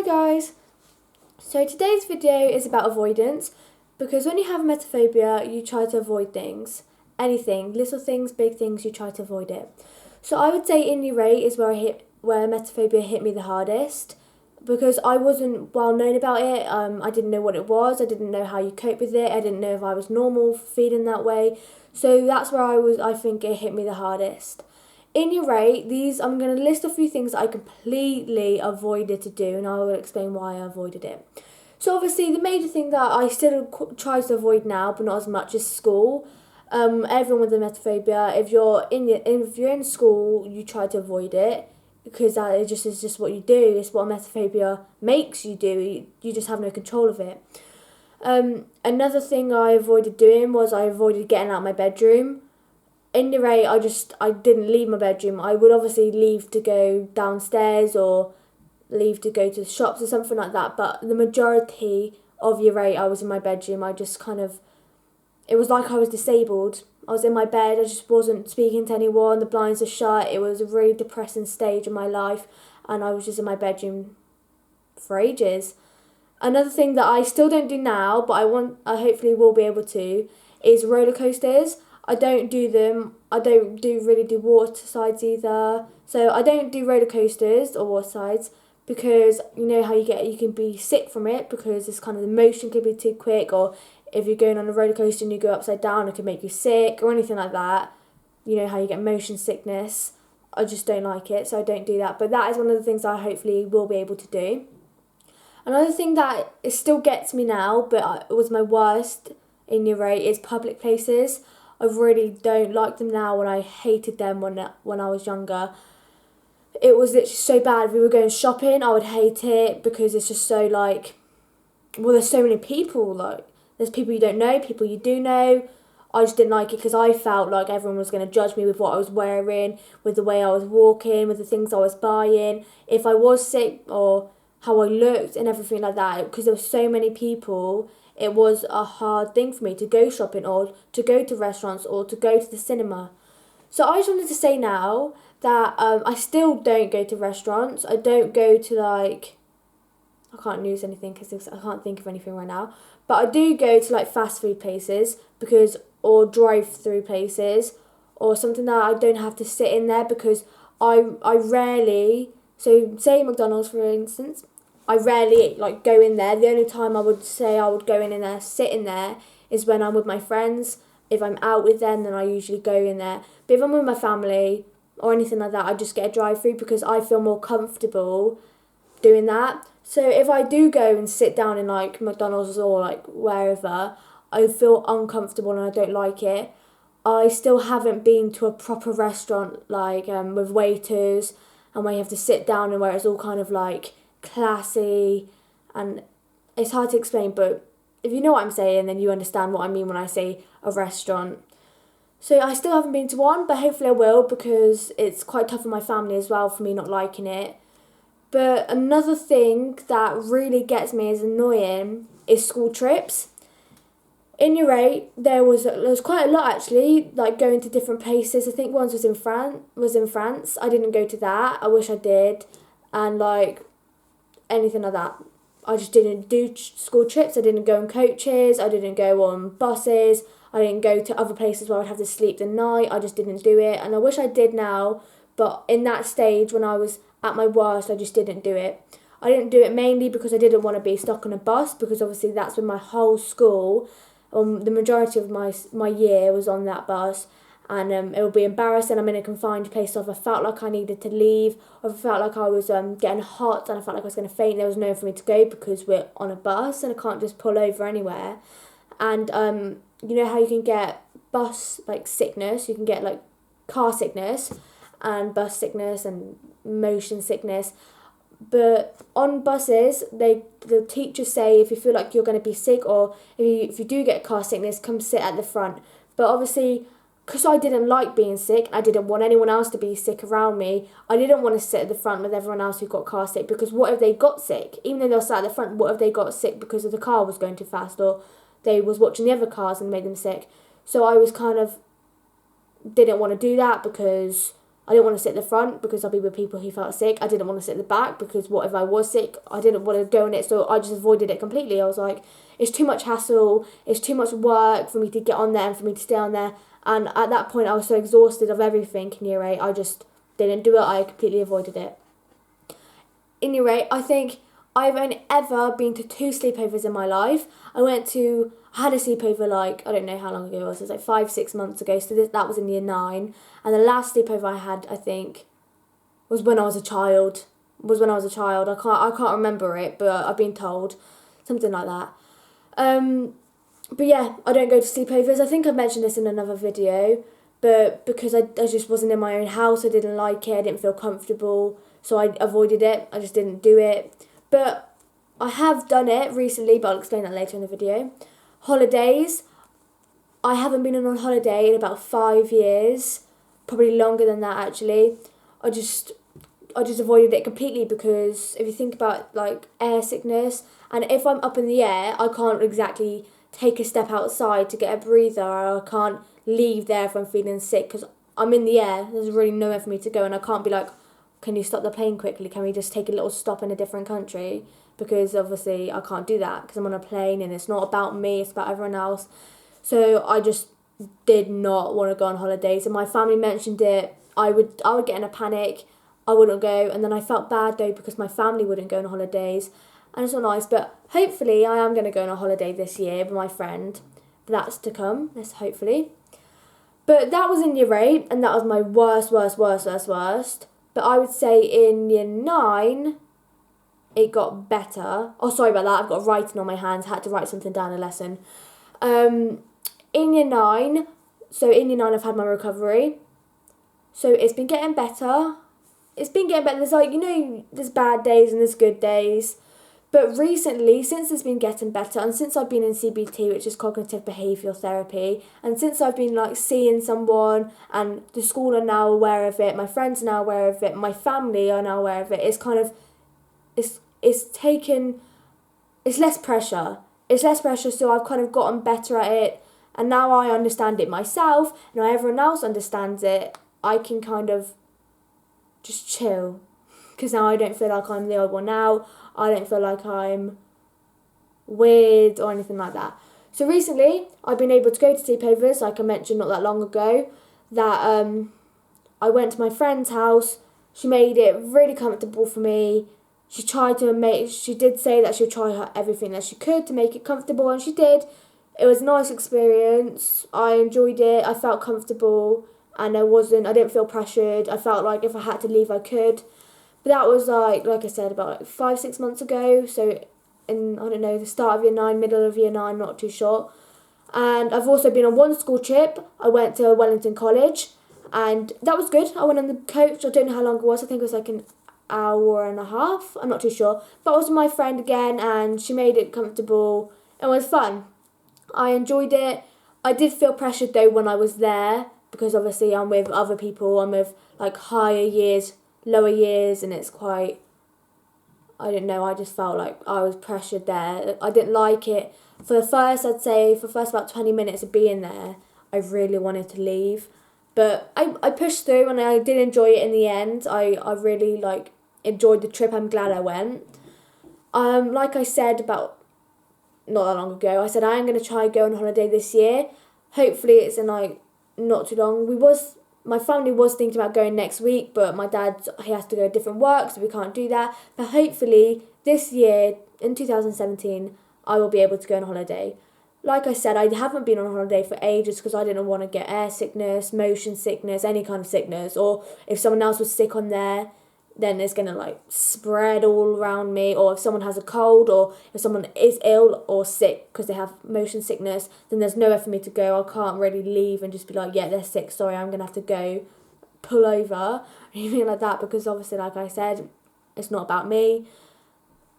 guys! So today's video is about avoidance, because when you have emetophobia you try to avoid things. Anything, little things, big things, you try to avoid it. So I would say in year 8 is where emetophobia hit me the hardest, because I wasn't well known about it. I didn't know what it was, I didn't know how you cope with it, I didn't know if I was normal feeling that way. So that's where I think it hit me the hardest. In year 8, I'm going to list a few things that I completely avoided to do, and I will explain why I avoided it. So obviously the major thing that I still try to avoid now, but not as much, is school. Everyone with emetophobia, if you're in school, you try to avoid it, because that is just what you do. It's what emetophobia makes you do. You just have no control of it. Another thing I avoided doing was I avoided getting out of my bedroom. In year 8, I didn't leave my bedroom. I would obviously leave to go downstairs or leave to go to the shops or something like that. But the majority of year 8, I was in my bedroom. It was like I was disabled. I was in my bed. I just wasn't speaking to anyone. The blinds were shut. It was a really depressing stage of my life, and I was just in my bedroom for ages. Another thing that I still don't do now, but I hopefully will be able to, is roller coasters. I don't do them. I don't really do water slides either. So I don't do roller coasters or water slides, because you know how you can be sick from it, because it's kind of the motion could be too quick, or if you're going on a roller coaster and you go upside down, it can make you sick or anything like that. You know how you get motion sickness. I just don't like it, so I don't do that. But that is one of the things I hopefully will be able to do. Another thing that it still gets me now, but it was my worst in year 8, is public places. I really don't like them now, and I hated them when I was younger. It was literally so bad. If we were going shopping, I would hate it, because it's just so there's so many people. There's people you don't know, people you do know. I just didn't like it, because I felt like everyone was going to judge me with what I was wearing, with the way I was walking, with the things I was buying, if I was sick, or how I looked and everything like that. Because there were so many people, it was a hard thing for me to go shopping, or to go to restaurants, or to go to the cinema. So I just wanted to say now that I still don't go to restaurants. I don't go to I can't use anything because I can't think of anything right now. But I do go to fast food places, or drive-through places, or something that I don't have to sit in there, because I rarely, so say McDonald's for instance, I rarely go in there. The only time I would say I would go in there, sit in there, is when I'm with my friends. If I'm out with them, then I usually go in there. But if I'm with my family or anything like that, I just get a drive-through, because I feel more comfortable doing that. So if I do go and sit down in McDonald's or wherever, I feel uncomfortable and I don't like it. I still haven't been to a proper restaurant with waiters, and where you have to sit down, and where it's all kind of classy, and it's hard to explain, but if you know what I'm saying, then you understand what I mean when I say a restaurant. So I still haven't been to one, but hopefully I will, because it's quite tough on my family as well for me not liking it. But another thing that really gets me, is annoying, is school trips. In year 8, there was quite a lot actually, going to different places. I think once was in France. I didn't go to that. I wish I did. And anything like that. I just didn't do school trips. I didn't go on coaches. I didn't go on buses. I didn't go to other places where I'd have to sleep the night. I just didn't do it. And I wish I did now, but in that stage when I was at my worst, I just didn't do it. I didn't do it mainly because I didn't want to be stuck on a bus, because obviously that's when my whole school, the majority of my year was on that bus. And it would be embarrassing. I'm in a confined place, so if I felt like I needed to leave, or if I felt like I was getting hot and I felt like I was going to faint, there was nowhere for me to go, because we're on a bus and I can't just pull over anywhere. And you know how you can get bus sickness, you can get car sickness and bus sickness and motion sickness. But on buses, the teachers say if you feel like you're going to be sick, or if you do get car sickness, come sit at the front. But obviously, because I didn't like being sick, I didn't want anyone else to be sick around me, I didn't want to sit at the front with everyone else who got car sick, because what if they got sick? Even though they were sat at the front, what if they got sick because of the car was going too fast, or they was watching the other cars and made them sick? So I was didn't want to do that, because I didn't want to sit at the front because I'd be with people who felt sick. I didn't want to sit at the back because what if I was sick? I didn't want to go in it, so I just avoided it completely. I was like, it's too much hassle, it's too much work for me to get on there and for me to stay on there. And at that point, I was so exhausted of everything in year 8, I just didn't do it. I completely avoided it. In year 8, I think I've only ever been to 2 sleepovers in my life. I had a sleepover I don't know how long ago it was like 5-6 months ago, so that was in year 9. And the last sleepover I had, I think, was when I was a child. I can't remember it, but I've been told. Something like that. But yeah, I don't go to sleepovers. I think I've mentioned this in another video, but because I just wasn't in my own house, I didn't like it, I didn't feel comfortable, so I avoided it. I just didn't do it. But I have done it recently, but I'll explain that later in the video. Holidays. I haven't been on holiday in about 5 years, probably longer than that actually. I just avoided it completely because if you think about air sickness, and if I'm up in the air, I can't exactly take a step outside to get a breather, or I can't leave there if I'm feeling sick because I'm in the air. There's really nowhere for me to go, and I can't be like, can you stop the plane quickly? Can we just take a little stop in a different country? Because obviously I can't do that because I'm on a plane and it's not about me, it's about everyone else. So I just did not want to go on holidays. And my family mentioned it. I would get in a panic. I wouldn't go. And then I felt bad though because my family wouldn't go on holidays. And it's not nice. But hopefully I am going to go on a holiday this year with my friend. That's to come. That's hopefully. But that was in year 8. And that was my worst. But I would say in year 9... it got better. Oh, sorry about that. I've got writing on my hands. I had to write something down a lesson. In year 9, I've had my recovery. So it's been getting better. There's there's bad days and there's good days. But recently, since it's been getting better, and since I've been in CBT, which is cognitive behavioural therapy, and since I've been seeing someone, and the school are now aware of it, my friends are now aware of it, my family are now aware of it, it's kind of, it's less pressure. So I've kind of gotten better at it, and now I understand it myself, now everyone else understands it. I can kind of just chill, because now I don't feel like I'm the odd one out. I don't feel like I'm weird or anything like that. So recently, I've been able to go to sleepovers, like I mentioned not that long ago, that I went to my friend's house. She made it really comfortable for me. She did say that she'd try everything that she could to make it comfortable, and she did. It was a nice experience. I enjoyed it. I felt comfortable, and I didn't feel pressured. I felt like if I had to leave, I could. But that was like I said, about 5-6 months ago. So in, I don't know, the start of year 9, middle of year 9, not too sure. And I've also been on one school trip. I went to Wellington College, and that was good. I went on the coach. I don't know how long it was. I think it was like an hour and a half. I'm not too sure. But I was with my friend again, and she made it comfortable. It was fun. I enjoyed it. I did feel pressured though when I was there, because obviously I'm with other people. I'm with higher years, lower years, and it's quite, I don't know, I just felt like I was pressured there. I didn't like it. For the first about 20 minutes of being there, I really wanted to leave. But I pushed through, and I did enjoy it in the end. I really enjoyed the trip. I'm glad I went. Like I said about not that long ago, I said I am going to try go on holiday this year. Hopefully it's in not too long. My family was thinking about going next week, but my dad, he has to go different work, so we can't do that. But hopefully this year, in 2017, I will be able to go on holiday. Like I said, I haven't been on holiday for ages because I didn't want to get air sickness, motion sickness, any kind of sickness. Or if someone else was sick on there, then it's going to spread all around me. Or if someone has a cold, or if someone is ill or sick because they have motion sickness, then there's nowhere for me to go. I can't really leave and just be like, yeah, they're sick, sorry, I'm going to have to go pull over or anything like that, because obviously, like I said, it's not about me.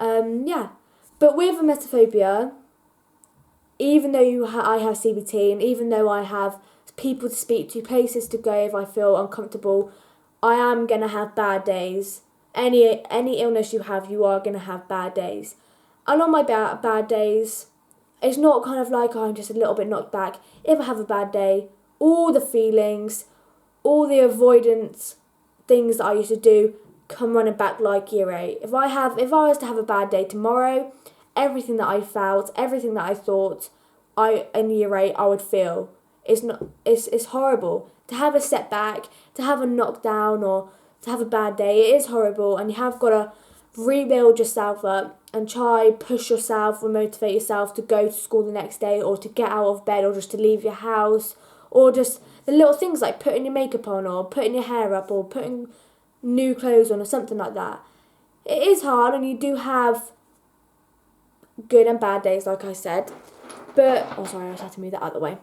Yeah. But with emetophobia, even though I have CBT, and even though I have people to speak to, places to go if I feel uncomfortable, I am going to have bad days. Any illness you have, you are going to have bad days. And on my bad days, it's not kind of like I'm just a little bit knocked back. If I have a bad day, all the feelings, all the avoidance things that I used to do come running back like year 8. If I was to have a bad day tomorrow, everything that I felt, everything that I thought, in year 8 I would feel. It's horrible to have a setback, to have a knockdown, or to have a bad day. It is horrible, and you have got to rebuild yourself up and try push yourself, motivate yourself to go to school the next day, or to get out of bed, or just to leave your house, or just the little things like putting your makeup on, or putting your hair up, or putting new clothes on, or something like that. It is hard, and you do have good and bad days, like I said. But sorry, I just had to move that out of the way.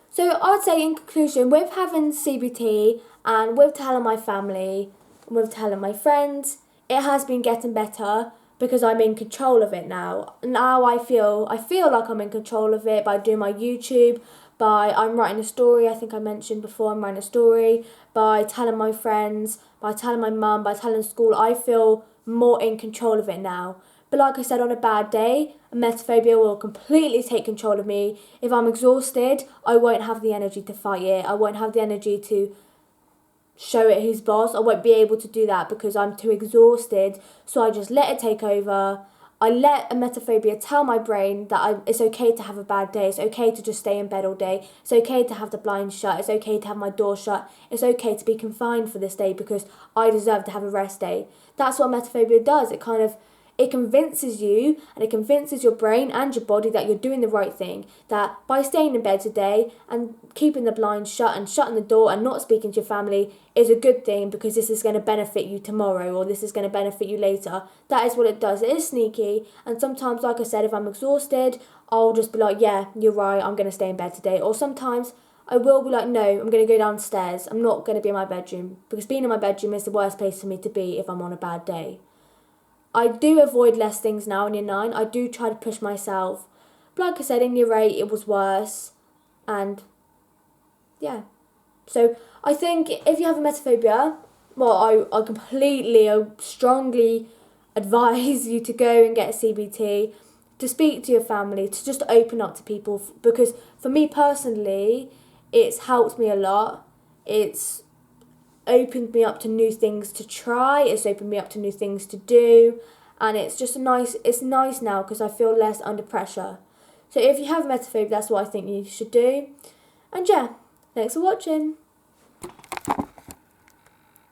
So I would say, in conclusion, with having CBT and with telling my family and with telling my friends, it has been getting better because I'm in control of it now. Now I feel like I'm in control of it by doing my YouTube, by I'm writing a story. I think I mentioned before, I'm writing a story, by telling my friends, by telling my mum, by telling school. I feel more in control of it now. But like I said, on a bad day, emetophobia will completely take control of me. If I'm exhausted, I won't have the energy to fight it. I won't have the energy to show it who's boss. I won't be able to do that because I'm too exhausted. So I just let it take over. I let emetophobia tell my brain that it's okay to have a bad day. It's okay to just stay in bed all day. It's okay to have the blinds shut. It's okay to have my door shut. It's okay to be confined for this day because I deserve to have a rest day. That's what emetophobia does. It convinces you, and it convinces your brain and your body that you're doing the right thing. That by staying in bed today and keeping the blinds shut and shutting the door and not speaking to your family is a good thing because this is going to benefit you tomorrow, or this is going to benefit you later. That is what it does. It is sneaky, and sometimes, like I said, if I'm exhausted, I'll just be like, yeah, you're right, I'm going to stay in bed today. Or sometimes I will be like, no, I'm going to go downstairs. I'm not going to be in my bedroom, because being in my bedroom is the worst place for me to be if I'm on a bad day. I do avoid less things now in year 9. I do try to push myself. But like I said, in year 8 it was worse. And yeah. So I think if you have emetophobia, well, I strongly advise you to go and get a CBT, to speak to your family, to just open up to people. Because for me personally, it's helped me a lot. It's opened me up to new things to try. It's opened me up to new things to do, and it's nice now because I feel less under pressure. So if you have emetophobia, that's what I think you should do. And yeah, thanks for watching.